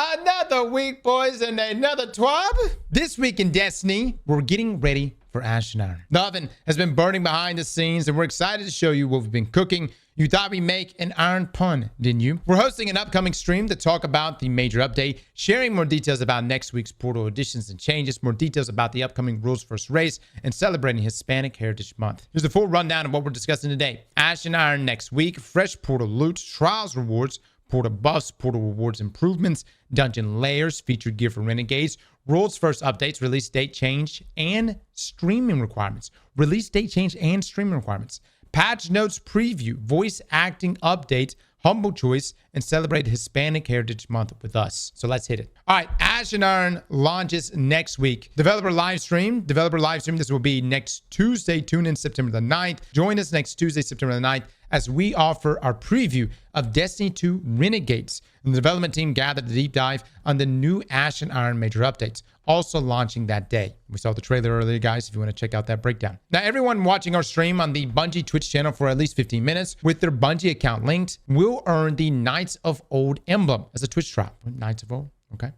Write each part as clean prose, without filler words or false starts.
Another week, boys, and another TWAB. This week in Destiny, we're getting ready for Ash and Iron. The oven has been burning behind the scenes, and we're excited to show you what we've been cooking. You thought we'd make an iron pun, didn't you? We're hosting an upcoming stream to talk about the major update, sharing more details about next week's portal additions and changes, more details about the upcoming rules first race, and celebrating Hispanic Heritage Month. Here's a full rundown of what we're discussing today. Ash and Iron next week, fresh portal loot, trials rewards, portal buffs, portal rewards improvements, dungeon layers, featured gear for renegades, rules first updates, release date change, and streaming requirements. Release date change and streaming requirements. Patch notes preview, voice acting update, humble choice, and celebrate Hispanic Heritage Month with us. So let's hit it. All right, Ash and Iron launches next week. Developer live stream. This will be next Tuesday. Tune in September the 9th. Join us next Tuesday, September the 9th, as we offer our preview of Destiny 2 Renegades. And the development team gathered a deep dive on the new Ash and Iron major updates, also launching that day. We saw the trailer earlier, guys, if you want to check out that breakdown. Now, everyone watching our stream on the Bungie Twitch channel for at least 15 minutes with their Bungie account linked will earn the Knights of Old emblem as a Twitch drop. Knights of Old, okay.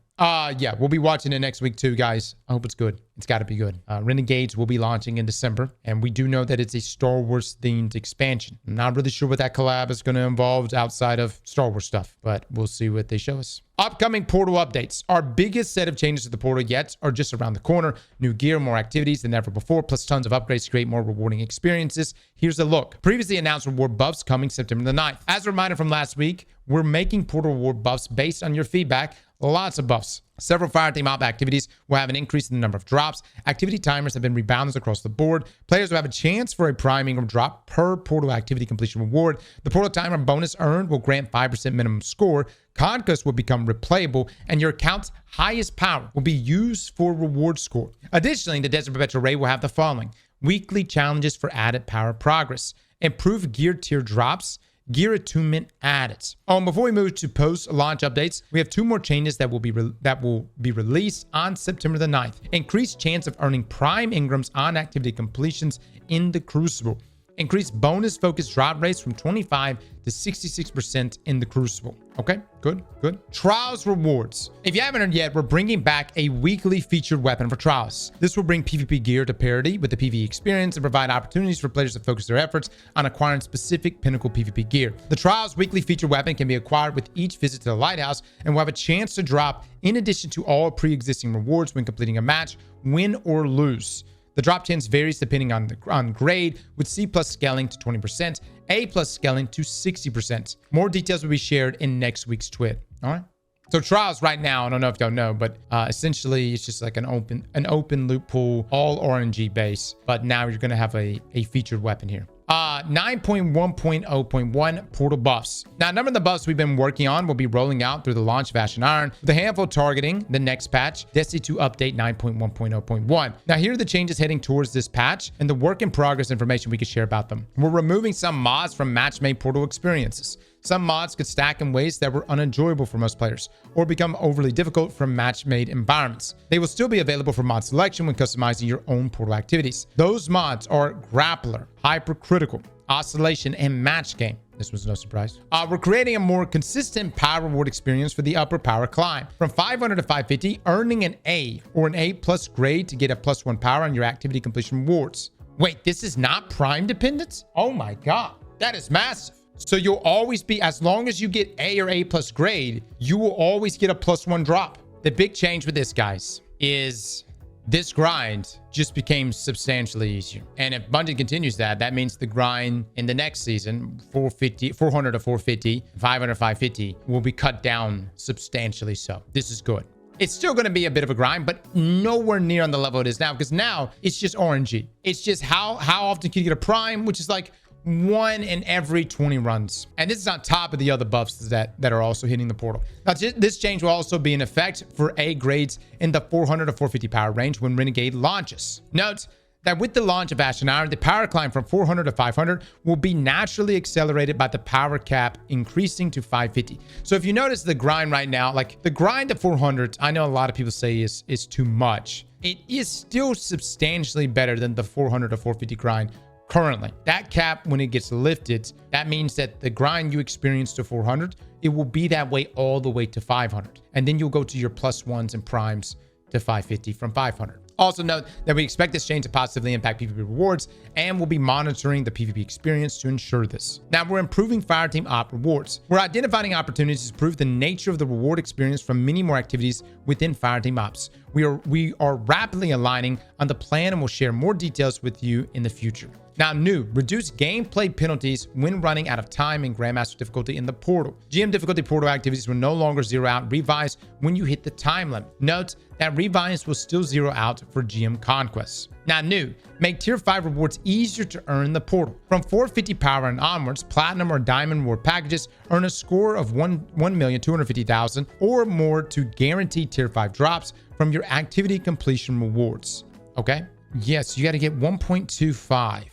Yeah, we'll be watching it next week too, guys. I hope it's good. It's got to be good. Renegades will be launching in December, and we do know that it's a Star Wars themed expansion. I'm not really sure what that collab is going to involve outside of Star Wars stuff, but we'll see what they show us. Upcoming portal updates. Our biggest set of changes to the portal yet are just around the corner. New gear, more activities than ever before, plus tons of upgrades to create more rewarding experiences. Here's a look. Previously announced reward buffs coming September the 9th. As a reminder from last week, we're making portal reward buffs based on your feedback. Lots of buffs. Several Fireteam Op activities will have an increase in the number of drops. Activity timers have been rebounded across the board. Players will have a chance for a prime Ingram drop per portal activity completion reward. The portal timer bonus earned will grant 5% minimum score. Conquest will become replayable, and your account's highest power will be used for reward score. Additionally, the Desert Perpetual Raid will have the following: weekly challenges for added power progress, improved gear tier drops, gear attunement added. Before we move to post-launch updates, we have two more changes that will be released on September the 9th. Increased chance of earning prime Ingrams on activity completions in the Crucible. Increased bonus focus drop rates from 25 to 66% in the Crucible. Okay, good. Trials rewards. If you haven't heard yet, we're bringing back a weekly featured weapon for Trials. This will bring PvP gear to parity with the PvE experience and provide opportunities for players to focus their efforts on acquiring specific pinnacle PvP gear. The Trials weekly featured weapon can be acquired with each visit to the Lighthouse and will have a chance to drop in addition to all pre-existing rewards when completing a match, win or lose. The drop chance varies depending on grade, with C+ scaling to 20%, A+ scaling to 60%. More details will be shared in next week's twit. All right. So Trials right now, I don't know if y'all know, but essentially it's just like an open loot pool, all RNG base. But now you're gonna have a featured weapon here. 9.1.0.1 portal buffs. Now, a number of the buffs we've been working on will be rolling out through the launch of Ash and Iron, with a handful targeting the next patch, Destiny 2 Update 9.1.0.1. Now, here are the changes heading towards this patch and the work in progress information we can share about them. We're removing some mods from match-made portal experiences. Some mods could stack in ways that were unenjoyable for most players or become overly difficult from match-made environments. They will still be available for mod selection when customizing your own portal activities. Those mods are Grappler, Hypercritical, Oscillation, and Match Game. This was no surprise. We're creating a more consistent power reward experience for the upper power climb. From 500 to 550, earning an A or an A+ grade to get a +1 power on your activity completion rewards. Wait, this is not prime dependence? Oh my God, that is massive. So you'll always be, as long as you get A or A+ grade, you will always get a +1 drop. The big change with this, guys, is this grind just became substantially easier. And if Bungie continues that, that means the grind in the next season, 400 to 450, 500 to 550, will be cut down substantially so. This is good. It's still going to be a bit of a grind, but nowhere near on the level it is now, because now it's just RNG. It's just how often can you get a prime, which is like 1 in every 20 runs. And this is on top of the other buffs that are also hitting the portal. Now, this change will also be in effect for A grades in the 400 to 450 power range when Renegade launches. Note that with the launch of Ash and Iron, the power climb from 400 to 500 will be naturally accelerated by the power cap increasing to 550. So if you notice the grind right now, like the grind at 400, I know a lot of people say is too much. It is still substantially better than the 400 to 450 grind currently. That cap, when it gets lifted, that means that the grind you experience to 400 it will be that way all the way to 500. And then you'll go to your +1s and primes to 550 from 500. Also note that we expect this change to positively impact PvP rewards, and we'll be monitoring the PvP experience to ensure this. Now, we're improving Fireteam Op rewards. We're identifying opportunities to improve the nature of the reward experience from many more activities within Fireteam Ops. We are rapidly aligning on the plan, and we'll share more details with you in the future. Now, new, reduce gameplay penalties when running out of time in Grandmaster difficulty in the portal. GM difficulty portal activities will no longer zero out revives when you hit the time limit. Note that revives will still zero out for GM conquests. Now, new, make tier 5 rewards easier to earn the portal. From 450 power and onwards, platinum or diamond reward packages earn a score of 1,250,000 or more to guarantee tier 5 drops from your activity completion rewards. Okay? Yes, you got to get 1.25.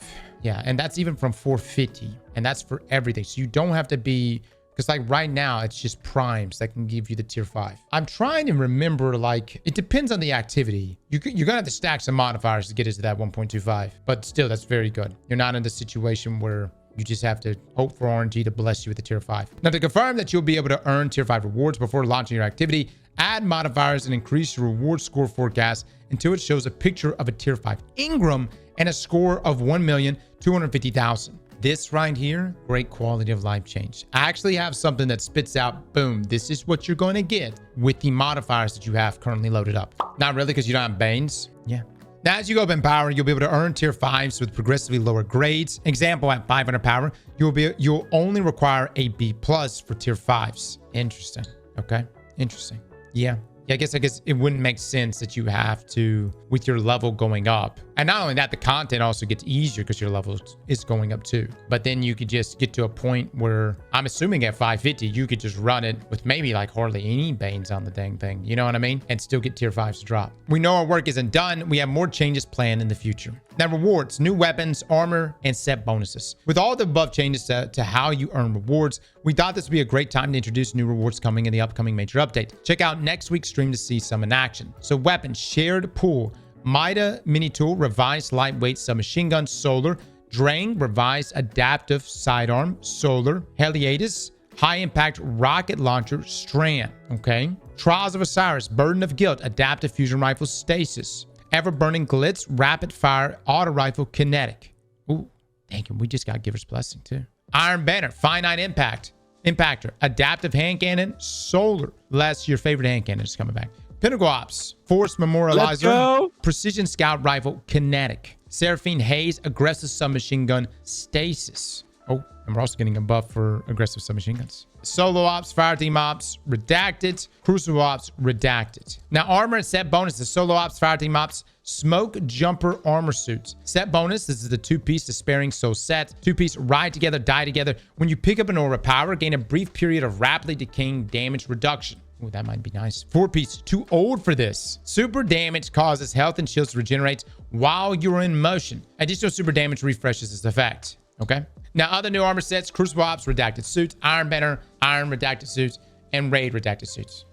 Yeah, and that's even from 450. And that's for everything. So you don't have to be... Because like right now, it's just primes that can give you the tier 5. I'm trying to remember, like, it depends on the activity. You're going to have to stack some modifiers to get into that 1.25. But still, that's very good. You're not in the situation where you just have to hope for RNG to bless you with the tier 5. Now, to confirm that you'll be able to earn tier 5 rewards before launching your activity, add modifiers and increase your reward score forecast until it shows a picture of a tier 5 Ingram and a score of 1,250,000. This right here, great quality of life change. I actually have something that spits out, boom, this is what you're going to get with the modifiers that you have currently loaded up. Not really, because you don't have Banes. Yeah. Now, as you go up in power, you'll be able to earn tier 5s with progressively lower grades. Example, at 500 power, you'll only require a B+ for tier 5s. Interesting. Okay. Interesting. Yeah. I guess it wouldn't make sense that you have to, with your level going up. And not only that, the content also gets easier because your level is going up too. But then you could just get to a point where, I'm assuming at 550, you could just run it with maybe like hardly any Banes on the dang thing. You know what I mean? And still get tier 5s to drop. We know our work isn't done. We have more changes planned in the future. Now, rewards, new weapons, armor, and set bonuses. With all the above changes to how you earn rewards, we thought this would be a great time to introduce new rewards coming in the upcoming major update. Check out next week's stream to see some in action. So weapons, shared pool, Mida mini tool, revised lightweight submachine gun, solar, Drain, revised adaptive sidearm, solar, Heliatus, high impact rocket launcher, Strand. Okay. Trials of Osiris, burden of guilt, adaptive fusion rifle, stasis. Ever-burning glitz, rapid fire, auto rifle, kinetic. Ooh, dang it, we just got Giver's Blessing too. Iron Banner, finite impact, impactor, adaptive hand cannon, solar. Less your favorite hand cannon is coming back. Pinnacle Ops, force memorializer, precision scout rifle, kinetic. Seraphine Haze, aggressive submachine gun, stasis. Oh, and we're also getting a buff for aggressive submachine guns. Solo Ops, Fireteam Ops, redacted. Crucible Ops, redacted. Now, armor and set bonuses. Solo Ops, Fireteam Ops, smoke jumper armor suits. Set bonus, this is the 2-piece despairing soul set. 2-piece ride together, die together. When you pick up an aura power, gain a brief period of rapidly decaying damage reduction. Oh, that might be nice. 4-piece, too old for this. Super damage causes health and shields to regenerate while you're in motion. Additional super damage refreshes its effect. Okay. Now, other new armor sets, Crucible Ops, redacted suits, Iron Banner, Iron redacted suits, and Raid redacted suits.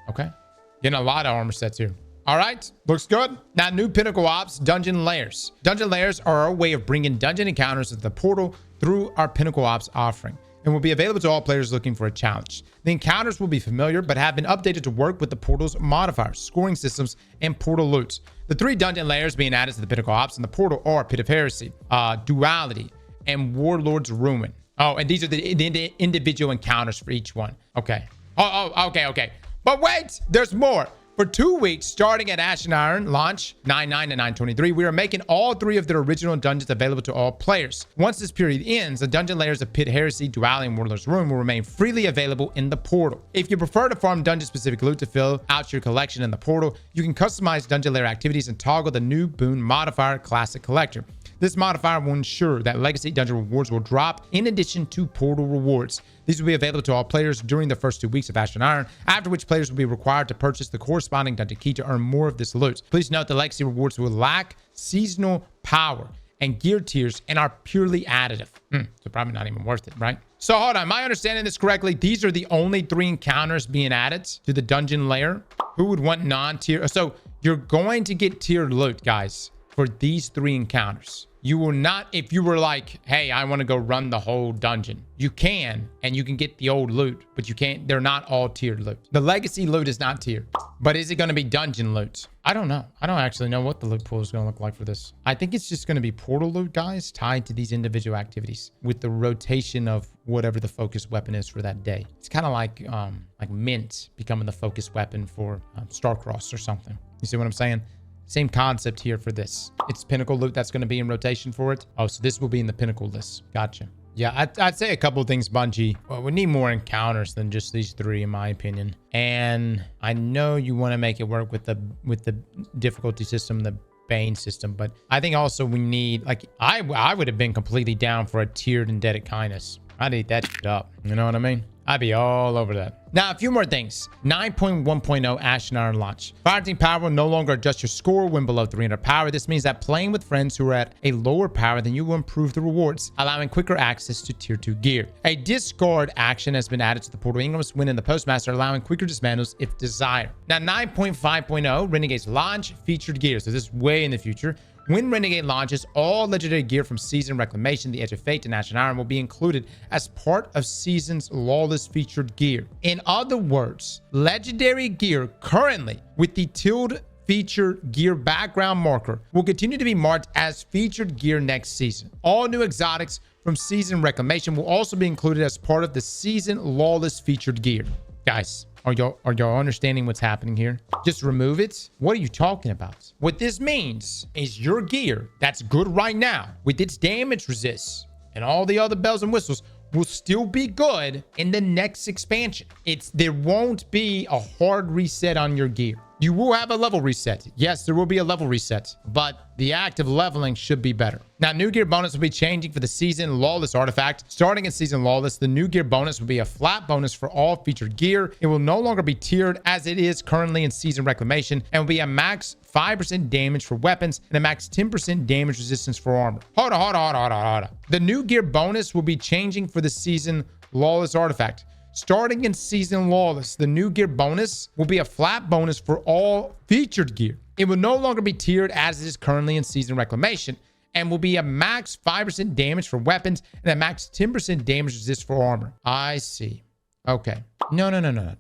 Okay. Getting a lot of armor sets here. All right. Looks good. Now, new Pinnacle Ops, Dungeon Lairs. Dungeon Lairs are our way of bringing dungeon encounters into the portal through our Pinnacle Ops offering, and will be available to all players looking for a challenge. The encounters will be familiar, but have been updated to work with the portal's modifiers, scoring systems, and portal loots. The 3 dungeon layers being added to the Pinnacle Ops in the portal are Pit of Heresy, Duality, and Warlord's Ruin. Oh, and these are the individual encounters for each one. Okay. Okay. But wait, there's more. For 2 weeks, starting at Ash and Iron launch 9/9 and 9/23, we are making all 3 of their original dungeons available to all players. Once this period ends, the dungeon layers of Pit Heresy, Duality, and Warlord's Ruin will remain freely available in the portal. If you prefer to farm dungeon-specific loot to fill out your collection in the portal, you can customize dungeon layer activities and toggle the new boon modifier Classic Collector. This modifier will ensure that legacy dungeon rewards will drop in addition to portal rewards. These will be available to all players during the first 2 weeks of Ash and Iron, after which players will be required to purchase the corresponding dungeon key to earn more of this loot. Please note the legacy rewards will lack seasonal power and gear tiers and are purely additive. So probably not even worth it, right? So hold on, am I understanding this correctly? These are the only 3 encounters being added to the dungeon layer? Who would want non-tier? So you're going to get tiered loot, guys, for these 3 encounters. You will not, if you were like, hey, I want to go run the whole dungeon. You can, and you can get the old loot, but you can't. They're not all tiered loot. The legacy loot is not tiered, but is it going to be dungeon loot? I don't know. I don't actually know what the loot pool is going to look like for this. I think it's just going to be portal loot, guys, tied to these individual activities with the rotation of whatever the focus weapon is for that day. It's kind of like mint becoming the focus weapon for Starforge or something. You see what I'm saying? Same concept here for this. It's pinnacle loot that's going to be in rotation for it. Oh, so this will be in the pinnacle list. Gotcha. Yeah, I'd say a couple of things, Bungie. Well, we need more encounters than just these 3, in my opinion. And I know you want to make it work with the difficulty system, the Bane system, but I think also we need, like, I would have been completely down for a tiered indebted kindness. I'd eat that shit up. You know what I mean? I'd be all over that. Now, a few more things. 9.1.0 Ashen Iron launch. Fireteam power will no longer adjust your score when below 300 power. This means that playing with friends who are at a lower power than you will improve the rewards, allowing quicker access to tier 2 gear. A discard action has been added to the Portal Ingram's win in the Postmaster, allowing quicker dismantles if desired. Now, 9.5.0 Renegade's launch featured gear. So this is way in the future. When Renegade launches, all legendary gear from Season Reclamation, the Edge of Fate, and Ashen Iron will be included as part of Season's Lawless featured gear. In other words, legendary gear currently with the tilde feature gear background marker will continue to be marked as featured gear next season. All new exotics from Season Reclamation will also be included as part of the Season Lawless featured gear. Guys, are y'all understanding what's happening here? Just remove it? What are you talking about? What this means is your gear that's good right now with its damage resist and all the other bells and whistles will still be good in the next expansion. There won't be a hard reset on your gear. You will have a level reset. Yes, there will be a level reset, but the act of leveling should be better. Now, new gear bonus will be changing for the Season Lawless artifact. Starting in Season Lawless, the new gear bonus will be a flat bonus for all featured gear. It will no longer be tiered as it is currently in Season Reclamation and will be a max 5% damage for weapons and a max 10% damage resistance for armor. Hold on. The new gear bonus will be changing for the Season Lawless artifact. Starting in Season Lawless, the new gear bonus will be a flat bonus for all featured gear. It will no longer be tiered as it is currently in Season Reclamation and will be a max 5% damage for weapons and a max 10% damage resist for armor. I see. Okay. No.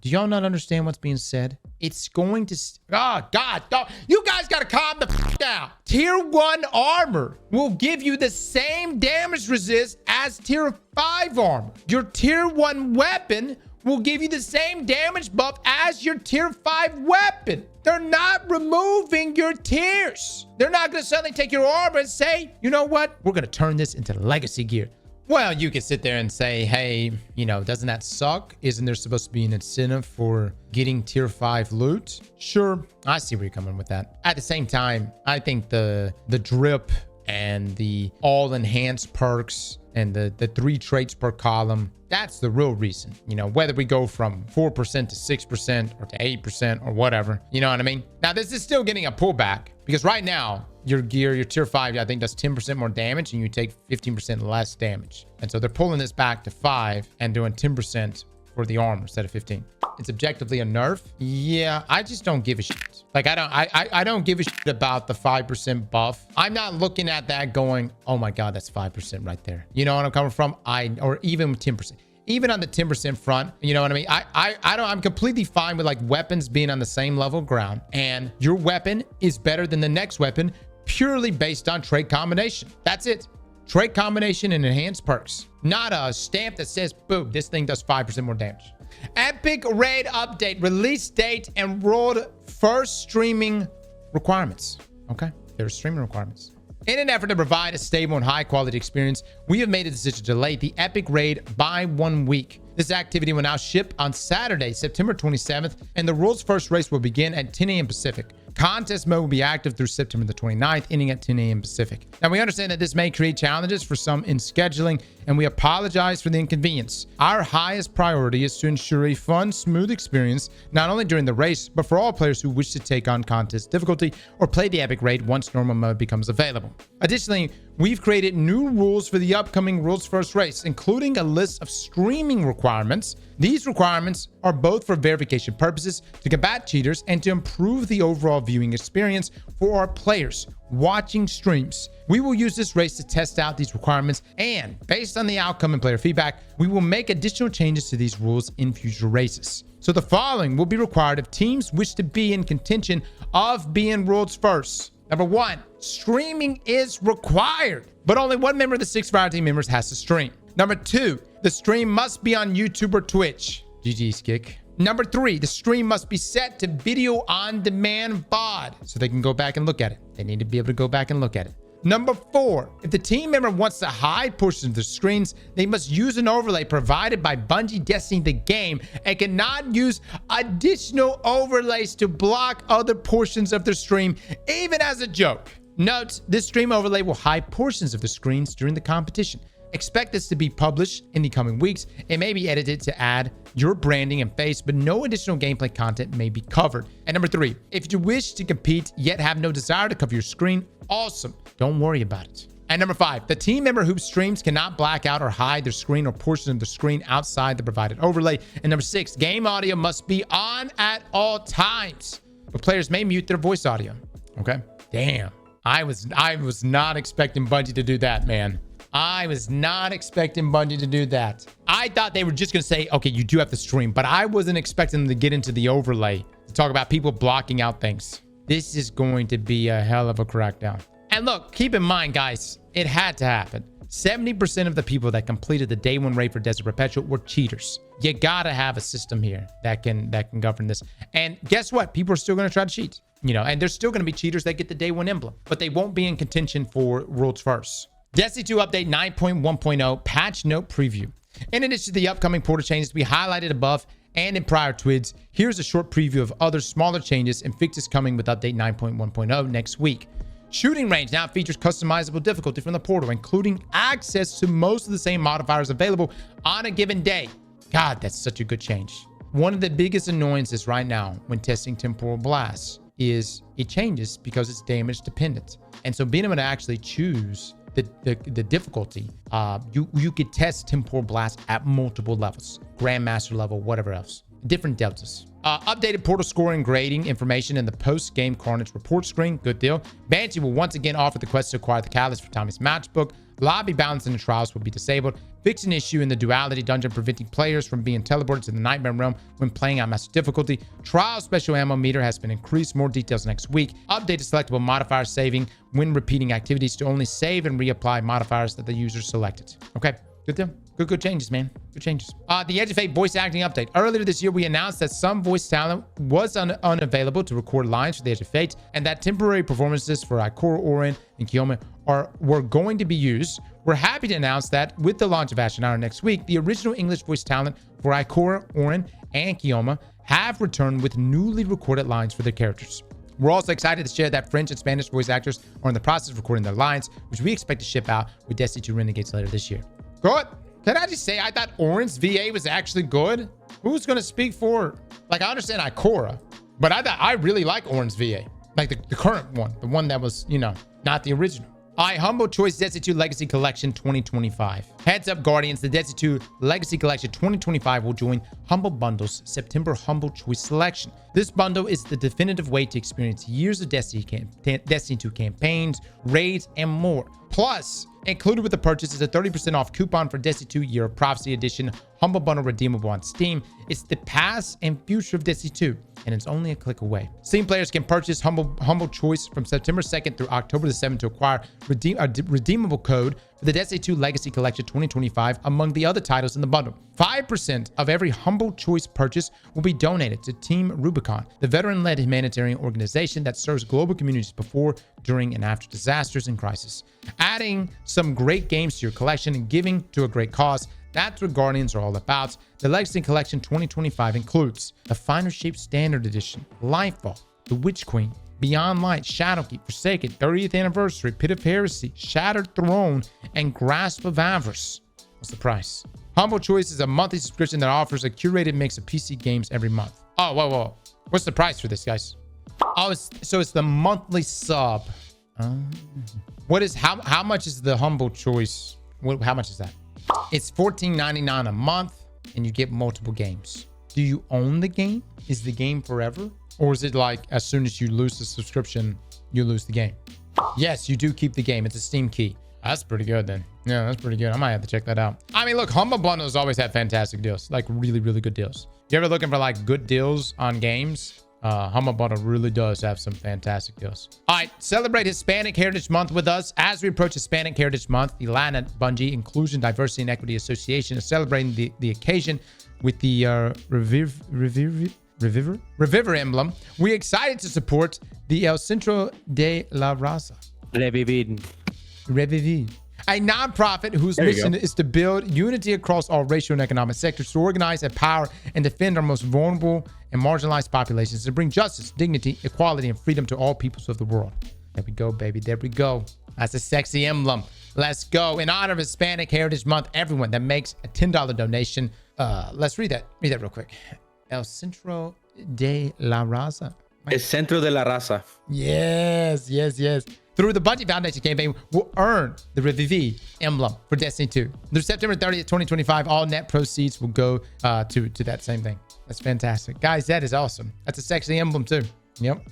Do y'all not understand what's being said? It's going to... Oh, God. You guys got to calm the f down. Tier 1 armor will give you the same damage resist as Tier 5 armor. Your Tier 1 weapon will give you the same damage buff as your Tier 5 weapon. They're not removing your tiers. They're not going to suddenly take your armor and say, you know what? We're going to turn this into legacy gear. Well, you could sit there and say, hey, you know, doesn't that suck? Isn't there supposed to be an incentive for getting Tier 5 loot? Sure, I see where you're coming with that. At the same time, I think the drip and the all enhanced perks and the 3 traits per column, that's the real reason. You know, whether we go from 4% to 6% or to 8% or whatever, you know what I mean? Now, this is still getting a pullback because right now, your gear, your Tier 5, I think does 10% more damage and you take 15% less damage. And so they're pulling this back to 5 and doing 10% for the armor instead of 15. It's objectively a nerf. Yeah, I just don't give a shit. Like, I don't give a shit about the 5% buff. I'm not looking at that going, oh my God, that's 5% right there. You know what I'm coming from? Or even 10%. Even on the 10% front, you know what I mean? I'm completely fine with like weapons being on the same level ground and your weapon is better than the next weapon purely based on trait combination. That's it. Trait combination and enhanced perks. Not a stamp that says, boom, this thing does 5% more damage. Epic Raid update, release date, and world first streaming requirements. Okay, there's streaming requirements. In an effort to provide a stable and high quality experience, we have made a decision to delay the Epic Raid by 1 week. This activity will now ship on Saturday, September 27th, and the world's first race will begin at 10 a.m. Pacific. Contest mode will be active through September the 29th, ending at 10 a.m. Pacific. Now, we understand that this may create challenges for some in scheduling, and we apologize for the inconvenience. Our highest priority is to ensure a fun, smooth experience, not only during the race, but for all players who wish to take on contest difficulty or play the Epic Raid once normal mode becomes available. Additionally, we've created new rules for the upcoming World's First race, including a list of streaming requirements. These requirements are both for verification purposes, to combat cheaters, and to improve the overall viewing experience for our players watching streams. We will use this race to test out these requirements, and based on the outcome and player feedback, we will make additional changes to these rules in future races. So the following will be required if teams wish to be in contention of being World's First. Number 1, streaming is required, but only one member of the 6 Fire Team members has to stream. Number 2, the stream must be on YouTube or Twitch. GG's kick. Number 3, the stream must be set to video on demand VOD so they can go back and look at it. They need to be able to go back and look at it. Number 4, if the team member wants to hide portions of the screens, they must use an overlay provided by Bungie Destiny the game and cannot use additional overlays to block other portions of the stream, even as a joke. Note, this stream overlay will hide portions of the screens during the competition. Expect this to be published in the coming weeks. It may be edited to add your branding and face, but no additional gameplay content may be covered. And number 3, if you wish to compete yet have no desire to cover your screen, awesome. Don't worry about it. And number 5, the team member who streams cannot black out or hide their screen or portions of the screen outside the provided overlay. And number 6, game audio must be on at all times, but players may mute their voice audio. Okay? Damn. I was not expecting Bungie to do that, man. I was not expecting Bungie to do that. I thought they were just going to say, okay, you do have to stream, but I wasn't expecting them to get into the overlay to talk about people blocking out things. This is going to be a hell of a crackdown. And look, keep in mind, guys, it had to happen. 70% of the people that completed the day 1 raid for Desert Perpetual were cheaters. You gotta have a system here that can govern this. And guess what? People are still going to try to cheat, you know, and there's still going to be cheaters that get the day 1 emblem, but they won't be in contention for World's First. Destiny 2 Update 9.1.0 Patch Note Preview. In addition to the upcoming portal changes to be highlighted above and in prior twids, here's a short preview of other smaller changes and fixes coming with Update 9.1.0 next week. Shooting range now features customizable difficulty from the portal, including access to most of the same modifiers available on a given day. God, that's such a good change. One of the biggest annoyances right now when testing temporal blasts is it changes because it's damage dependent. And so being able to actually choose the difficulty, you could test temporal blast at multiple levels, grandmaster level, whatever else, different deltas. Updated portal scoring grading information in the post-game Carnage report screen. Good deal. Banshee will once again offer the quest to acquire the catalyst for Tommy's matchbook. Lobby balance in the trials will be disabled. Fix an issue in the duality dungeon preventing players from being teleported to the Nightmare Realm when playing on master difficulty. Trial special ammo meter has been increased. More details next week. Updated selectable modifier saving when repeating activities to only save and reapply modifiers that the user selected. Okay, good deal. Good changes, man. Good changes. The Edge of Fate voice acting update. Earlier this year, we announced that some voice talent was unavailable to record lines for the Edge of Fate, and that temporary performances for Ikora, Orin, and Kiyomi were going to be used. We're happy to announce that with the launch of Ashenara next week, the original English voice talent for Ikora, Orin, and Kiyomi have returned with newly recorded lines for their characters. We're also excited to share that French and Spanish voice actors are in the process of recording their lines, which we expect to ship out with Destiny 2 Renegades later this year. Good. Can I just say, I thought Orin's VA was actually good. Who's going to speak for, like, I understand Ikora, but I really like Orin's VA. Like the current one, the one that was, you know, not the original. Humble Choice Destiny 2 Legacy Collection 2025. Heads up, Guardians, the Destiny 2 Legacy Collection 2025 will join Humble Bundle's September Humble Choice Selection. This bundle is the definitive way to experience years of Destiny 2 campaigns, raids, and more. Plus, included with the purchase is a 30% off coupon for Destiny 2 Year of Prophecy Edition Humble Bundle redeemable on Steam. It's the past and future of Destiny 2, and it's only a click away. Steam players can purchase Humble Choice from September 2nd through October the 7th to acquire a redeemable code for the Destiny 2 Legacy Collection 2025 among the other titles in the bundle. 5% of every Humble Choice purchase will be donated to Team Rubicon, the veteran-led humanitarian organization that serves global communities before, during, and after disasters and crisis. Adding some great games to your collection and giving to a great cause, that's what Guardians are all about. The Legacy Collection 2025 includes the Finer Shape Standard Edition, Lightfall, The Witch Queen, Beyond Light, Shadowkeep, Forsaken, 30th Anniversary, Pit of Heresy, Shattered Throne, and Grasp of Avarice. What's the price? Humble Choice is a monthly subscription that offers a curated mix of PC games every month. Oh, whoa. What's the price for this, guys? Oh, so it's the monthly sub. What is how much is the humble choice? How much is that? It's $14.99 a month, and you get multiple games. Do you own the game? Is the game forever? Or is it like as soon as you lose the subscription, you lose the game? Yes, you do keep the game. It's a Steam key. That's pretty good then. Yeah, that's pretty good. I might have to check that out. I mean, look, Humble Bundles always have fantastic deals. Like really, really good deals. If you're ever looking for like good deals on games, Humble Bundle really does have some fantastic deals. All right, celebrate Hispanic Heritage Month with us. As we approach Hispanic Heritage Month, the Latin Bungie Inclusion, Diversity, and Equity Association is celebrating the occasion with the Reviver emblem. We're excited to support the El Centro de la Raza. Revivir. A nonprofit whose mission is to build unity across all racial and economic sectors, to organize, empower, and defend our most vulnerable and marginalized populations, to bring justice, dignity, equality, and freedom to all peoples of the world. There we go, baby. There we go. That's a sexy emblem. Let's go. In honor of Hispanic Heritage Month, everyone that makes a $10 donation. Let's read that. Read that real quick. El Centro de la Raza. El Centro de la Raza. Yes. Through the Bungie Foundation campaign, will earn the Revivi emblem for Destiny 2. Through September 30th, 2025, all net proceeds will go to that same thing. That's fantastic. Guys, that is awesome. That's a sexy emblem too. Yep.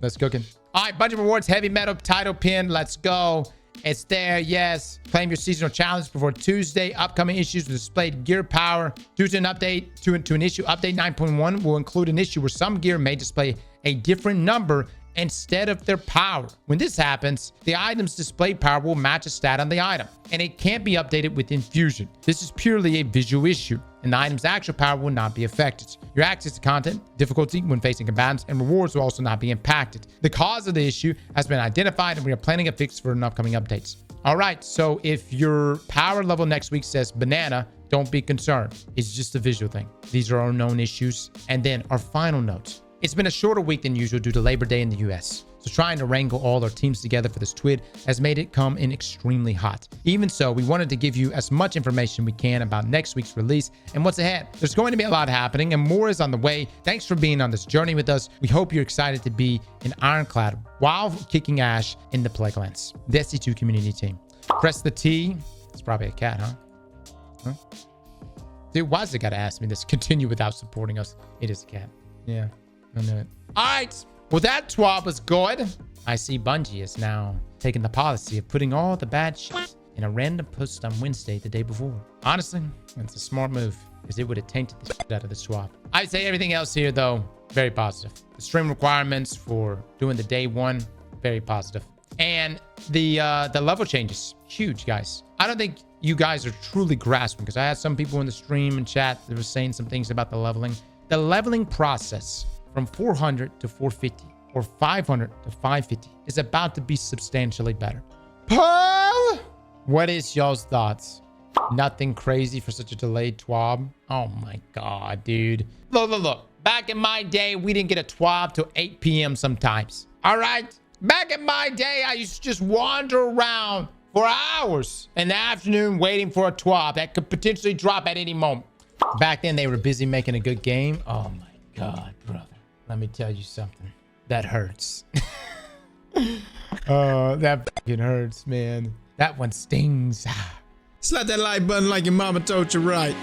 Let's cooking. All right, Bungie Rewards Heavy Metal title pin. Let's go. It's there, yes. Claim your seasonal challenge before Tuesday. Upcoming issues with displayed gear power. Due to an update, to an issue, update 9.1 will include an issue where some gear may display a different number instead of their power. When this happens, the item's display power will match a stat on the item, and it can't be updated with Infusion. This is purely a visual issue, and the item's actual power will not be affected. Your access to content, difficulty when facing combatants, and rewards will also not be impacted. The cause of the issue has been identified, and we are planning a fix for an upcoming updates. All right, so if your power level next week says banana, don't be concerned. It's just a visual thing. These are our known issues. And then our final note. It's been a shorter week than usual due to Labor Day in the US. So trying to wrangle all our teams together for this TWID has made it come in extremely hot. Even so, we wanted to give you as much information we can about next week's release and what's ahead. There's going to be a lot happening and more is on the way. Thanks for being on this journey with us. We hope you're excited to be an Ironclad while kicking ash in the Plaguelands. Destiny 2 community team. Press the T. It's probably a cat, huh? Dude, why's it gotta ask me this? Continue without supporting us. It is a cat. Yeah. I know it. All right. Well, that TWAB was good. I see Bungie is now taking the policy of putting all the bad shit in a random post on Wednesday the day before. Honestly, it's a smart move because it would have tainted the shit out of the TWAB. I'd say everything else here, though, very positive. The stream requirements for doing the day one, very positive. And the level changes, huge, guys. I don't think you guys are truly grasping because I had some people in the stream and chat that were saying some things about the leveling. The leveling process from 400 to 450 or 500 to 550 is about to be substantially better. Paul, what is y'all's thoughts? Nothing crazy for such a delayed TWAB. Oh my God, dude. Look. Back in my day, we didn't get a TWAB till 8 p.m. sometimes. All right. Back in my day, I used to just wander around for hours in the afternoon waiting for a TWAB that could potentially drop at any moment. Back then, they were busy making a good game. Oh my God, brother. Let me tell you something. That hurts. Oh, that fucking hurts, man. That one stings. Slap that like button like your mama told you right.